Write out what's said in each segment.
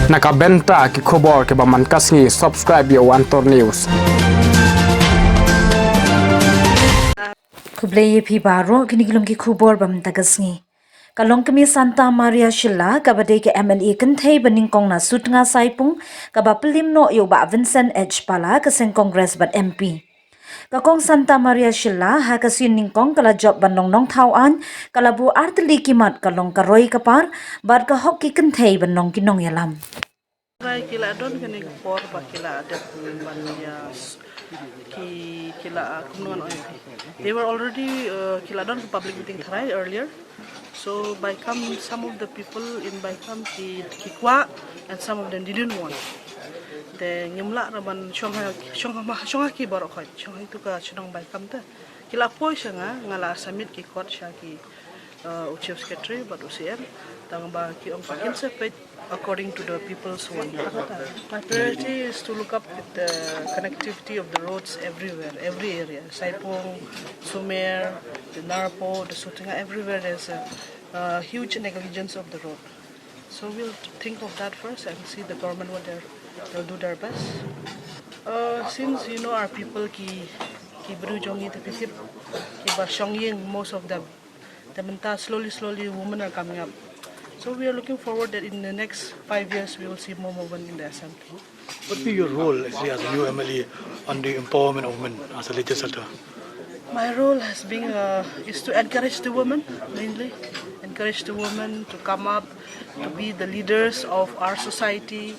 Nakabenta ki khobor ke baman kasngi subscribe yo Antor News. Kubleye pi baro kinigilum ki khubor bam tagasngi. Longkmie Santa Maria Shylla kabade ke MLA kenthei bening kong na sutnga saipung kaba pynliem no yo ba Vincent H Pala kaseng Congress bat MP. Kakong Santa Maria Shylla ha kasin ningkong kala job banong nong tauan kala bu artli kimat kalong karoi kapar bat ka hok ki kenthei banong kinong yalam. Kila don kini por ba kila ada ya kila kumngan oy. They were already kila don public meeting tharai earlier. So by come some of the people in by come ki kwa and some of them didn't want. The nyumla raban shonga ki borok khoi shonga itu ka chunong by come ta. Kila poi shanga ngala summit ki court sha ki chief secretary but UCM tang ba ki ong pakin sepet according to the people's want. My priority is to look up with the connectivity of the roads everywhere, every area. Saipong, Sumer, the Narapo, the Sutinga, everywhere there's a huge negligence of the road. So we'll think of that first and see the government what they'll do their best. Since you know our people ki bru jongi te pikir ki ba shongying most of them. Slowly women are coming up. So we are looking forward that in the next 5 years we will see more movement in the assembly. What will be your role as a new MLA on the empowerment of women as a legislator? My role has been is to encourage the women mainly, encourage the women to come up, to be the leaders of our society.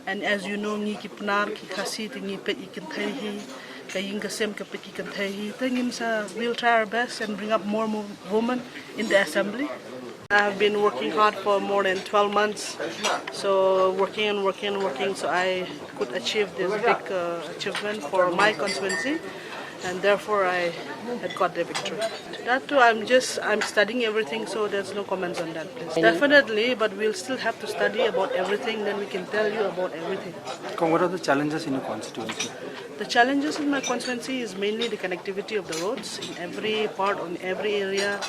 And as you know, ngi kipnar ki kasi tingi pet ikan thahi, kaying kasem kapet ikan thahi. Tangim sa we'll try our best and bring up more women in the assembly. I've been working hard for more than 12 months, so working, so I could achieve this big achievement for my constituency, and therefore I had got the victory. That too, I'm studying everything, so there's no comments on that, please. Definitely, but we'll still have to study about everything, then we can tell you about everything. What are the challenges in your constituency? The challenges in my constituency is mainly the connectivity of the roads. In every part, in every area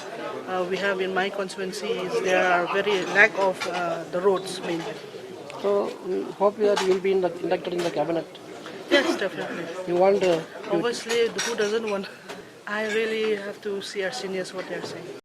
we have in my constituency, there are very lack of the roads mainly. So hope that you will be inducted in the cabinet. Yes, definitely. You want? Obviously, who doesn't want? I really have to see our seniors what they're saying.